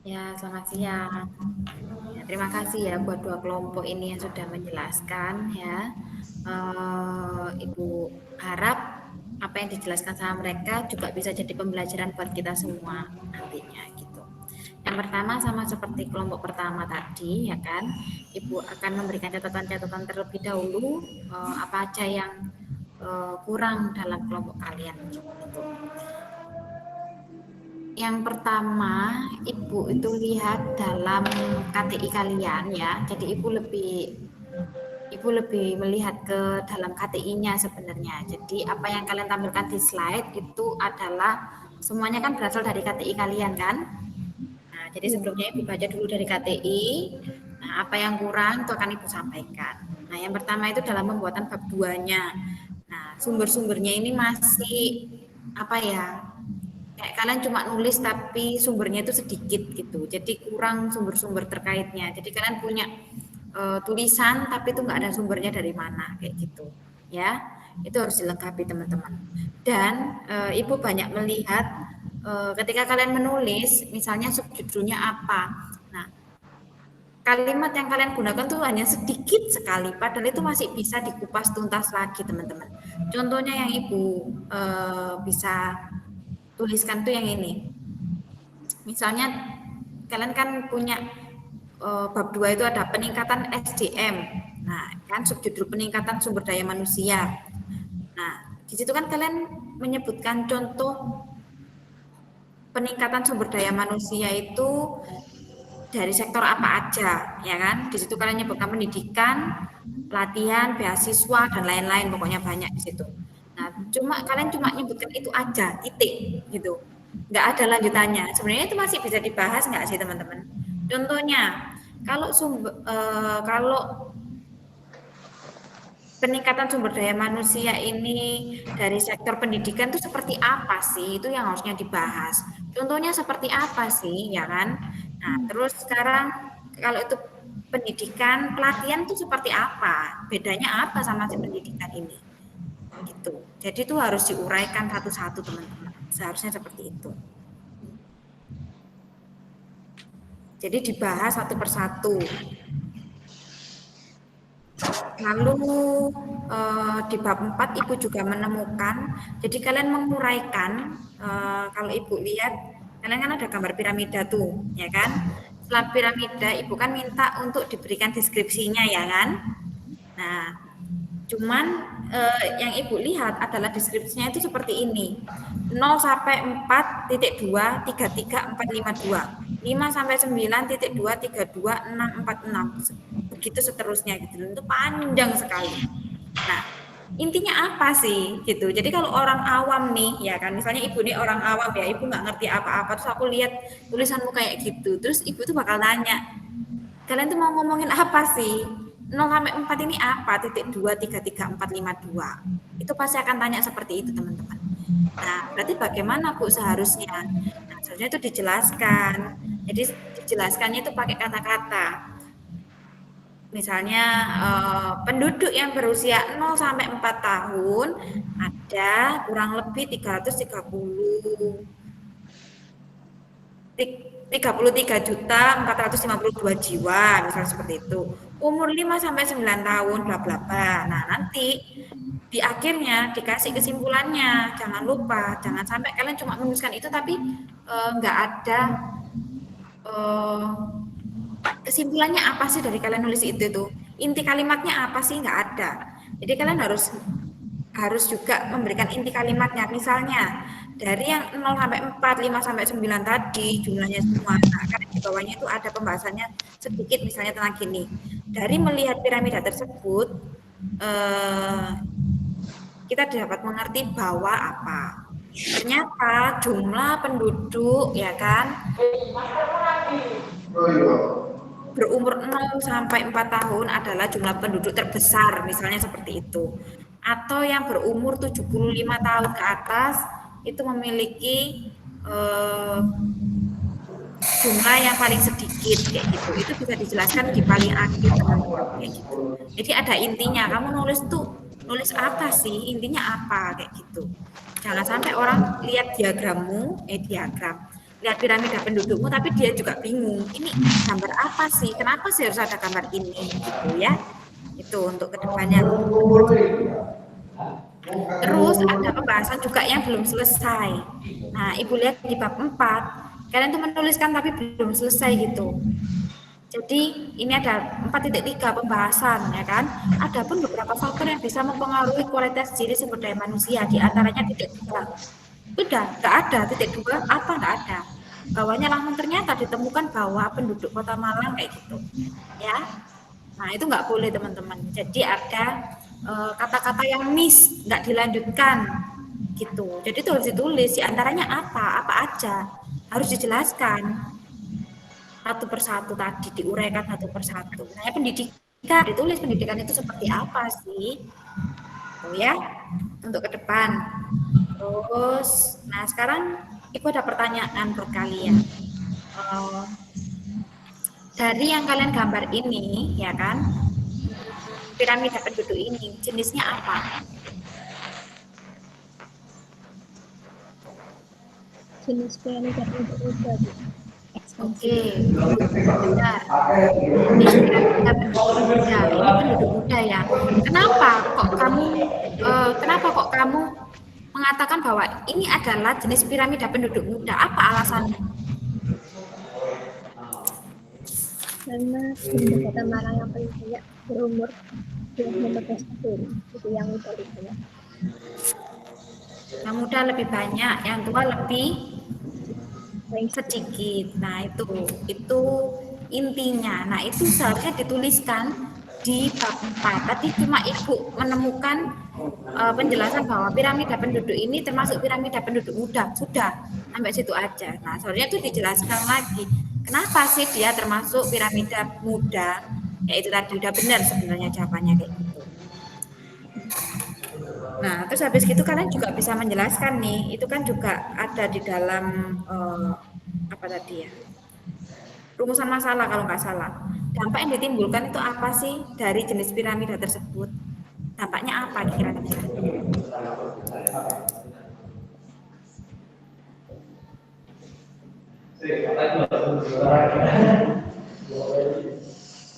Ya, selamat siang. Ya, terima kasih ya buat dua kelompok ini yang sudah menjelaskan ya. Ibu harap apa yang dijelaskan sama mereka juga bisa jadi pembelajaran buat kita semua nantinya gitu. Yang pertama sama seperti kelompok pertama tadi ya kan, Ibu akan memberikan catatan-catatan terlebih dahulu apa aja yang kurang dalam kelompok kalian gitu. Yang pertama, Ibu itu lihat dalam KTI kalian ya. Jadi Ibu lebih melihat ke dalam KTI-nya sebenarnya. Jadi apa yang kalian tampilkan di slide itu adalah semuanya kan berasal dari KTI kalian kan. Nah, jadi sebelumnya Ibu baca dulu dari KTI. Nah, apa yang kurang itu akan Ibu sampaikan. Nah, yang pertama itu dalam pembuatan bab 2-nya. Nah, sumber-sumbernya ini masih apa ya? Kayak kalian cuma nulis tapi sumbernya itu sedikit gitu. Jadi kurang sumber-sumber terkaitnya. Jadi kalian punya tulisan tapi itu nggak ada sumbernya dari mana kayak gitu ya. Itu harus dilengkapi teman-teman. Dan Ibu banyak melihat ketika kalian menulis misalnya subjudulnya apa. Nah, kalimat yang kalian gunakan tuh hanya sedikit sekali padahal itu masih bisa dikupas tuntas lagi teman-teman. Contohnya yang Ibu bisa tuliskan tuh yang ini. Misalnya kalian kan punya bab 2 itu ada peningkatan SDM. Nah, kan subjudul peningkatan sumber daya manusia. Nah, di situ kan kalian menyebutkan contoh peningkatan sumber daya manusia itu dari sektor apa aja, ya kan? Di situ kalian menyebutkan pendidikan, pelatihan, beasiswa dan lain-lain, pokoknya banyak di situ. Nah, kalian cuma nyebutkan itu aja, titik gitu. Nggak ada lanjutannya. Sebenarnya itu masih bisa dibahas nggak sih teman-teman? Contohnya, kalau peningkatan sumber daya manusia ini dari sektor pendidikan itu seperti apa sih? Itu yang harusnya dibahas. Contohnya seperti apa sih, ya kan? Nah, terus sekarang kalau itu pendidikan, pelatihan itu seperti apa? Bedanya apa sama si pendidikan ini? Gitu. Jadi itu harus diuraikan satu-satu teman-teman. Seharusnya seperti itu. Jadi dibahas satu persatu. Lalu di bab 4 Ibu juga menemukan, jadi kalian menguraikan, kalau Ibu lihat, kalian kan ada gambar piramida tuh, ya kan? Setelah piramida Ibu kan minta untuk diberikan deskripsinya, ya kan? Nah, cuman yang Ibu lihat adalah deskripsinya itu seperti ini. 0 sampai 4.2 33 452. 5 sampai 9.2 32 646. Begitu seterusnya gitu. Itu panjang sekali. Nah, intinya apa sih gitu. Jadi kalau orang awam nih ya kan, misalnya Ibu nih orang awam ya, Ibu nggak ngerti apa-apa, terus aku lihat tulisanmu kayak gitu, terus Ibu tuh bakal nanya, kalian tuh mau ngomongin apa sih? 0 sampai 4 ini apa? .2 33 452. Itu pasti akan tanya seperti itu teman-teman. Nah, berarti bagaimana Bu seharusnya? Nah, seharusnya itu dijelaskan. Jadi dijelaskannya itu pakai kata-kata. Misalnya penduduk yang berusia 0 sampai 4 tahun ada kurang lebih 33.452 jiwa, misalnya seperti itu. Umur 5 sampai 9 tahun, bla bla bla. Nah, nanti di akhirnya dikasih kesimpulannya. Jangan lupa, jangan sampai kalian cuma menuliskan itu tapi nggak ada kesimpulannya apa sih dari kalian nulis itu tuh. Inti kalimatnya apa sih, nggak ada. Jadi kalian harus juga memberikan inti kalimatnya. Misalnya dari yang 0 sampai 4, 5 sampai 9 tadi jumlahnya semua. Nah, karena di bawahnya itu ada pembahasannya sedikit misalnya tentang gini. Dari melihat piramida tersebut kita dapat mengerti bahwa apa? Ternyata jumlah penduduk ya kan berumur 0 sampai 4 tahun adalah jumlah penduduk terbesar, misalnya seperti itu. Atau yang berumur 75 tahun ke atas itu memiliki jumlah yang paling sedikit kayak gitu. Itu bisa dijelaskan di paling akhir teman-teman kayak gitu. Jadi ada intinya. Kamu nulis tuh nulis apa sih, intinya apa, kayak gitu. Jangan sampai orang lihat diagrammu, lihat piramida pendudukmu, tapi dia juga bingung, ini gambar apa sih, kenapa sih harus ada gambar ini, gitu ya. Itu untuk kedepannya. Terus ada pembahasan juga yang belum selesai. Nah, Ibu lihat di bab 4, kalian tuh menuliskan tapi belum selesai gitu. Jadi ini ada 4.3 pembahasan, ya kan? Ada pun beberapa faktor yang bisa mempengaruhi kualitas diri sumber daya manusia, di antaranya titik 2. Udah, nggak ada titik 2, apa nggak ada. Bawahnya langsung ternyata ditemukan bahwa penduduk Kota Malang kayak gitu, ya. Nah itu nggak boleh teman-teman. Jadi ada kata-kata yang miss, nggak dilanjutkan, gitu. Jadi itu harus ditulis. Di antaranya apa aja, harus dijelaskan. Satu persatu tadi diuraikan satu persatu. Nah, pendidikan ditulis pendidikan itu seperti apa sih? Oh ya, untuk ke depan. Terus, nah sekarang Ibu ada pertanyaan buat kalian. Dari yang kalian gambar ini, ya kan? Piramida penduduk ini jenisnya apa? Jenis piramida penduduk muda. Oke, benar. Ini piramida penduduk muda. Ini penduduk muda ya. Kenapa kok kamu mengatakan bahwa ini adalah jenis piramida penduduk muda? Apa alasannya? Karena penduduk Kota Malang yang paling banyak berumur 15 tahun, itu yang muda lebih banyak. Yang muda lebih banyak, yang tua lebih sedikit. Nah itu intinya. Nah itu seharusnya dituliskan di bab 4. Tadi cuma Ibu menemukan penjelasan bahwa piramida penduduk ini termasuk piramida penduduk muda. Sudah, sampai situ aja. Nah seharusnya itu dijelaskan lagi. Kenapa sih dia termasuk piramida muda? Ya itu tadi udah benar sebenarnya jawabannya kayak gitu. Nah, terus habis gitu kalian juga bisa menjelaskan nih, itu kan juga ada di dalam apa tadi ya? Rumusan masalah kalau nggak salah. Dampak yang ditimbulkan itu apa sih dari jenis piramida tersebut? Dampaknya apa kira-kira?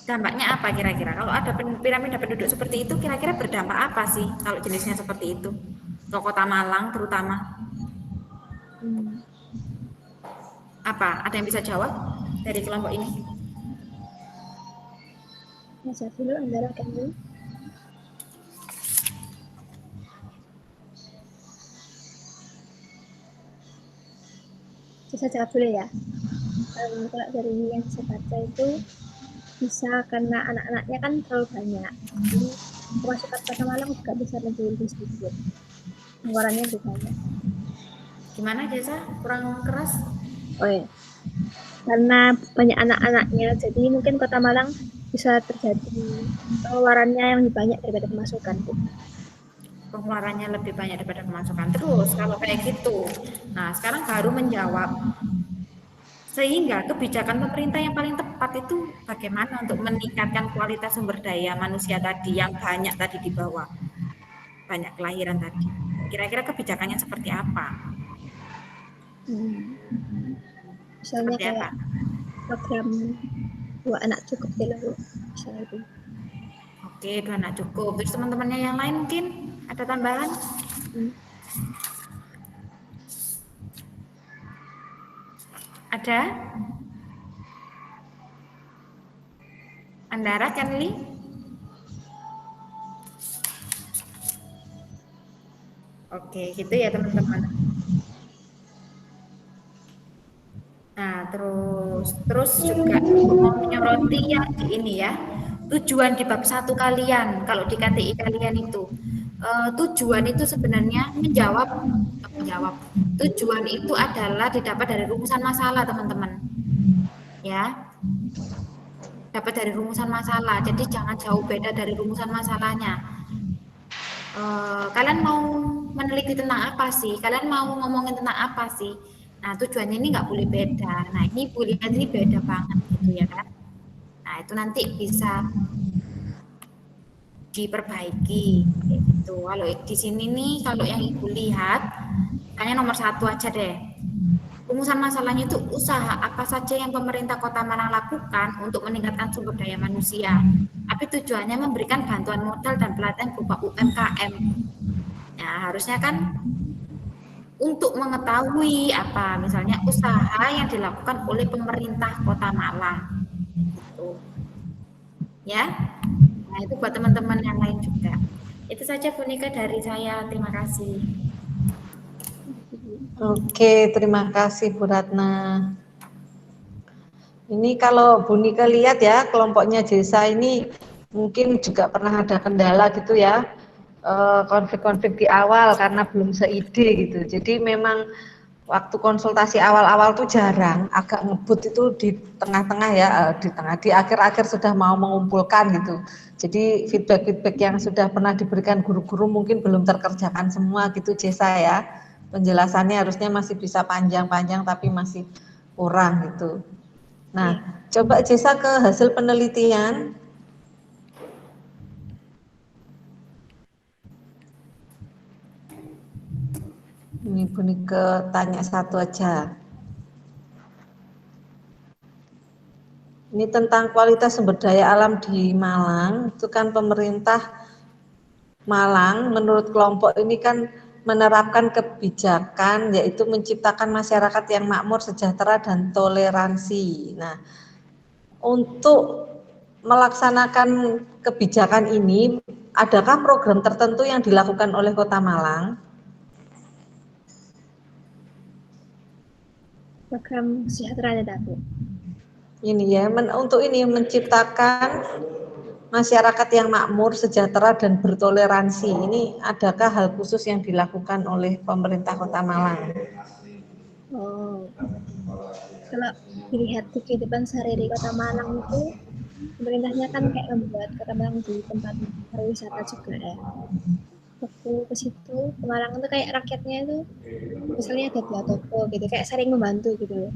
Dampaknya apa kira-kira? Kalau ada piramida penduduk seperti itu, kira-kira berdampak apa sih kalau jenisnya seperti itu? Ke Kota Malang terutama. Apa? Ada yang bisa jawab dari kelompok ini? Masa dulu Andara kamu. Saya jawab dulu ya. Kalau dari yang saya baca itu bisa karena anak-anaknya kan terlalu banyak, jadi pemasukan Kota Malang juga bisa lebih sedikit, pengeluarannya lebih banyak. Gimana Jasa? Kurang keras? Oh ya, karena banyak anak-anaknya, jadi mungkin Kota Malang bisa terjadi pengeluarannya yang lebih banyak daripada pemasukan. Pengeluarannya lebih banyak daripada pemasukan. Terus kalau kayak gitu, nah sekarang baru menjawab. Sehingga kebijakan pemerintah yang paling tepat itu bagaimana untuk meningkatkan kualitas sumber daya manusia tadi yang banyak tadi di bawah, banyak kelahiran tadi. Kira-kira kebijakannya seperti apa? Misalnya kayak program 2 anak cukup dulu, misalnya itu. Oke, 2 anak cukup. Terus teman-temannya yang lain mungkin ada tambahan? Ada? Andara, Kenli? Oke, gitu ya teman-teman. Nah, terus juga mau menyoroti yang di ini ya. Tujuan di bab 1 kalian, kalau di KTI kalian itu tujuan itu sebenarnya menjawab. Tujuan itu adalah didapat dari rumusan masalah, teman-teman. Ya. Dapat dari rumusan masalah. Jadi jangan jauh beda dari rumusan masalahnya. Kalian mau meneliti tentang apa sih? Kalian mau ngomongin tentang apa sih? Nah, tujuannya ini nggak boleh beda. Nah, ini boleh lihat ini beda banget gitu ya kan. Nah, itu nanti bisa diperbaiki gitu. Kalau di sini nih, kalau yang Ibu lihat, kayaknya nomor 1 aja deh. Rumusan masalahnya itu usaha apa saja yang pemerintah Kota Malang lakukan untuk meningkatkan sumber daya manusia. Tapi tujuannya memberikan bantuan modal dan pelatihan berupa UMKM. Nah, harusnya kan untuk mengetahui apa misalnya usaha yang dilakukan oleh pemerintah Kota Malang. Gitu. Ya. Nah, itu buat teman-teman yang lain juga. Itu saja Bu Nika dari saya. Terima kasih. Oke, terima kasih Bu Ratna. Ini kalau Bu Nika lihat ya, kelompoknya Jesa ini mungkin juga pernah ada kendala gitu ya, konflik-konflik di awal karena belum seide gitu. Jadi memang waktu konsultasi awal-awal tuh jarang, agak ngebut itu di tengah-tengah ya, di akhir-akhir sudah mau mengumpulkan gitu. Jadi feedback-feedback yang sudah pernah diberikan guru-guru mungkin belum terkerjakan semua gitu Jesa ya. Penjelasannya harusnya masih bisa panjang-panjang tapi masih kurang gitu. Nah, coba Jesa ke hasil penelitian. Ini Bu Nika tanya satu aja. Ini tentang kualitas sumber daya alam di Malang. Itu kan pemerintah Malang menurut kelompok ini kan menerapkan kebijakan yaitu menciptakan masyarakat yang makmur, sejahtera dan toleransi. Nah, untuk melaksanakan kebijakan ini, adakah program tertentu yang dilakukan oleh Kota Malang? Program sejahtera ada Bu. Ini ya, untuk ini menciptakan masyarakat yang makmur, sejahtera dan bertoleransi. Ini adakah hal khusus yang dilakukan oleh pemerintah Kota Malang? Oh, kalau dilihat di kehidupan sehari-hari Kota Malang itu, pemerintahnya kan kayak membuat Kota Malang di tempat pariwisata juga ya. Waktu ke situ, ke Malang itu kayak rakyatnya itu, misalnya ada 2 toko gitu, kayak saling membantu gitu.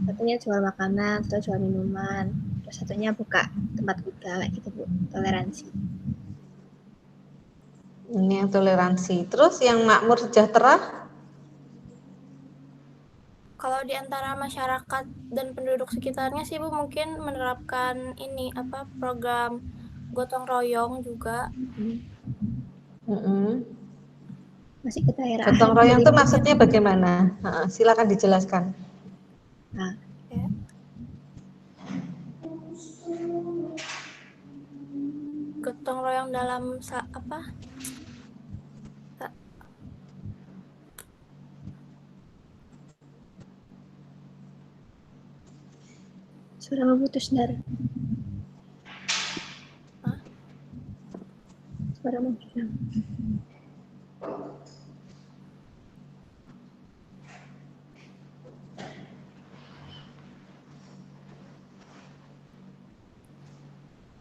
Satunya jual makanan, satu jual minuman, terus satunya buka tempat kuda gitu Bu, toleransi. Ini yang toleransi. Terus yang makmur sejahtera? Kalau di antara masyarakat dan penduduk sekitarnya sih Bu mungkin menerapkan ini apa program gotong royong juga. Masih ke daerah. Gotong royong itu maksudnya bagaimana? Silakan dijelaskan. Nah, ya. Gotong royong dalam apa? Sudah memutus Dar. Suara mau hilang.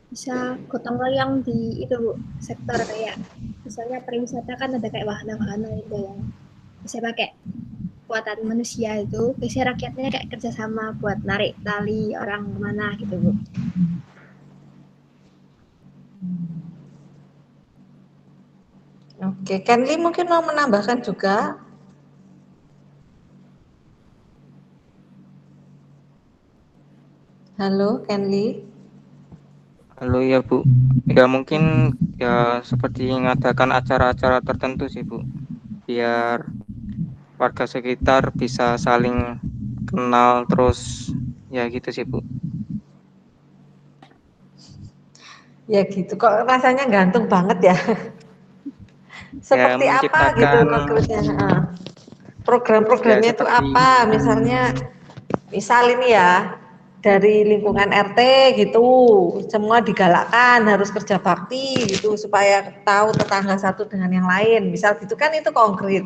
Bisa gotong royong di itu Bu, sektor kayak misalnya pariwisata kan ada kayak wahana-wahana itu yang bisa pakai kekuatan manusia itu, biasanya rakyatnya kayak kerjasama buat narik tali orang kemana gitu Bu. Oke, Kenli mungkin mau menambahkan juga. Halo, Kenli. Halo ya Bu, ya mungkin ya seperti mengadakan acara-acara tertentu sih Bu, biar warga sekitar bisa saling kenal terus ya gitu sih Bu. Ya gitu, kok rasanya gantung banget ya. Seperti Ya, apa gitu konkretnya? Program-programnya itu apa? Misalnya, misal ini ya, dari lingkungan RT gitu, semua digalakkan harus kerja bakti gitu supaya tahu tetangga satu dengan yang lain. Misal gitu kan itu konkret.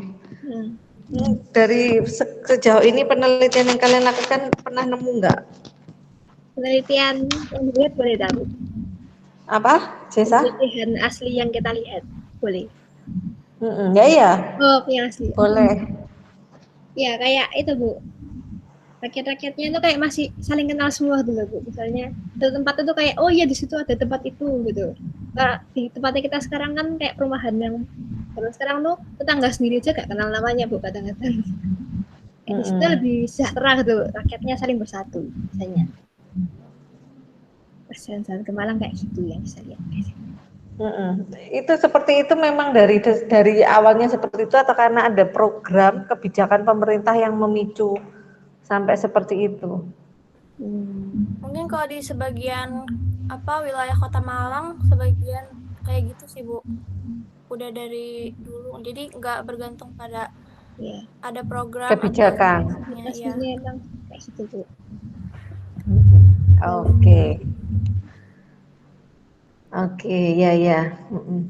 Dari sejauh ini penelitian yang kalian lakukan pernah nemu nggak? Penelitian yang dilihat boleh tahu. Apa, Jesa? Penelitian asli yang kita lihat boleh. Ya ya. Oh, yang asli. Boleh. Ya kayak itu Bu. Rakyat-rakyatnya itu kayak masih saling kenal semua dulu Bu. Misalnya ada tempat itu kayak oh iya di situ ada tempat itu gitu. di tempatnya kita sekarang kan kayak perumahan yang kalau sekarang tuh tetangga sendiri aja gak kenal namanya Bu kadang-kadang. Kayak di situ lebih sejahtera gitu, rakyatnya saling bersatu biasanya. Perjalanan ke Malang kayak gitu yang saya lihat. Itu seperti itu memang dari awalnya seperti itu atau karena ada program kebijakan pemerintah yang memicu sampai seperti itu? Mungkin kalau di sebagian wilayah Kota Malang sebagian kayak gitu sih Bu. Udah dari dulu, jadi nggak bergantung pada ada program kebijakan. Pastinya emang kayak gitu Bu. Oke, ya.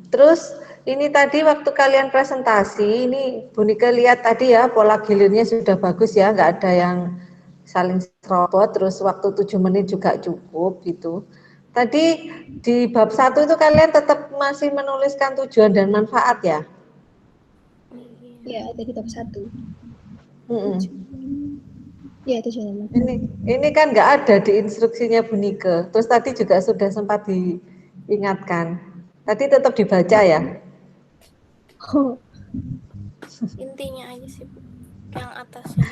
Terus ini tadi waktu kalian presentasi, ini Bu Nika lihat tadi ya pola gilirnya sudah bagus ya, nggak ada yang saling serobot, terus waktu 7 menit juga cukup gitu. Tadi di bab 1 itu kalian tetap masih menuliskan tujuan dan manfaat ya? Ya, ada di bab 1. Ya, tujuan dan manfaat. Ini kan nggak ada di instruksinya Bu Nika. Terus tadi juga sudah sempat diingatkan. Tadi tetap dibaca ya? Intinya aja sih Bu, yang atasnya.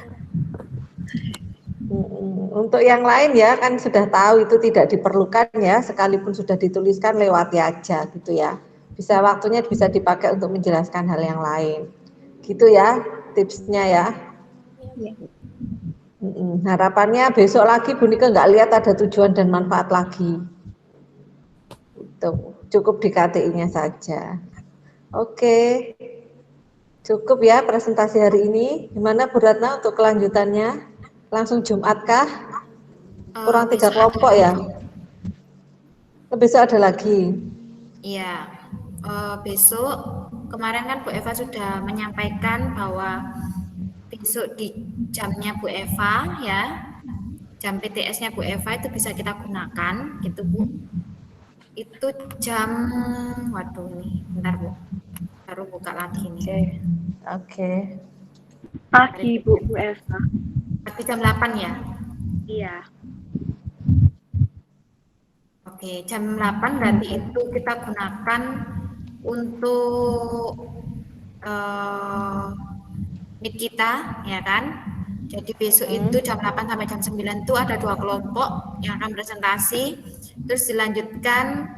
Untuk yang lain ya kan sudah tahu itu tidak diperlukan ya, sekalipun sudah dituliskan lewati aja gitu ya. Waktunya bisa dipakai untuk menjelaskan hal yang lain. Gitu ya tipsnya ya. Harapannya besok lagi Bu Nika nggak lihat ada tujuan dan manfaat lagi. Itu cukup di KTI-nya saja. Oke. Cukup ya presentasi hari ini. Gimana Bu Ratna untuk kelanjutannya? Langsung Jumat kah? Kurang 3 kelompok ya? Besok ada lagi? Iya, besok kemarin kan Bu Eva sudah menyampaikan bahwa besok di jamnya Bu Eva ya, jam PTS-nya Bu Eva itu bisa kita gunakan gitu Bu. Itu jam, waduh nih, bentar Bu, baru buka lagi nih. Oke. Pagi Bu Eva. Pagi jam 8 ya? Iya. Oke, jam 8 berarti itu kita gunakan untuk meet kita, ya kan? Jadi besok itu jam 8 sampai jam 9 itu ada 2 kelompok yang akan presentasi. Terus dilanjutkan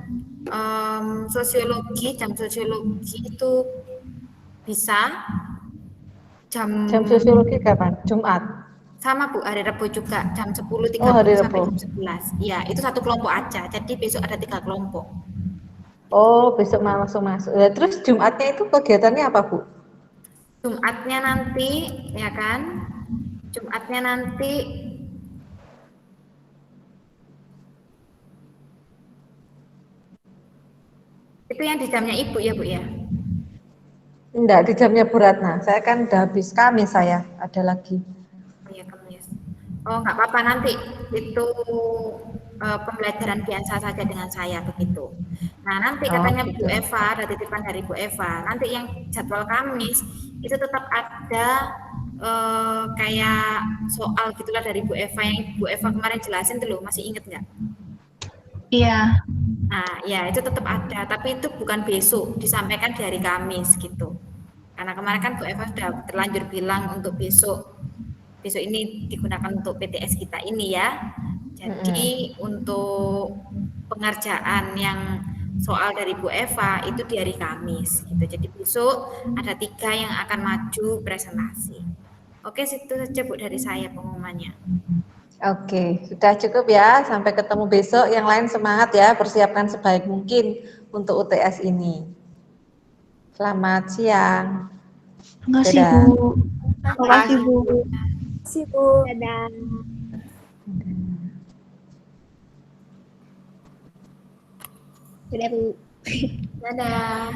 sosiologi, jam sosiologi itu bisa jam sosiologi kapan? Jumat? Sama Bu, hari Rabu juga jam 10.30 sampai jam 11. Ya, itu 1 kelompok aja. Jadi besok ada 3 kelompok. Oh, besok langsung masuk. Terus Jumatnya itu kegiatannya apa Bu? Jumatnya nanti, ya kan? Jumatnya nanti itu yang di jamnya Ibu ya Bu ya? Enggak, di jamnya Bu Ratna. Saya kan udah habis Kamis saya, ada lagi. Oh, nggak apa-apa nanti itu pembelajaran biasa saja dengan saya begitu. Nah nanti katanya Bu Eva, ada titipan dari Bu Eva. Nanti yang jadwal Kamis itu tetap ada kayak soal gitulah dari Bu Eva yang Bu Eva kemarin jelasin dulu, masih inget nggak? Iya. Nah ya itu tetap ada, tapi itu bukan besok, disampaikan di hari Kamis gitu. Karena kemarin kan Bu Eva sudah terlanjur bilang untuk besok ini digunakan untuk PTS kita ini ya. Jadi untuk pengerjaan yang soal dari Bu Eva itu di hari Kamis gitu. Jadi besok ada 3 yang akan maju presentasi. Oke, situ saja Bu dari saya pengumumannya. Oke, sudah cukup ya. Sampai ketemu besok. Yang lain semangat ya, persiapkan sebaik mungkin untuk UTS ini. Selamat siang. Terima kasih Bu. Terima kasih Bu. Sibu. Dadah. Dadah Bu. Dadah.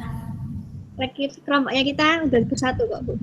Lagi kelompoknya kita udah bersatu kok Bu.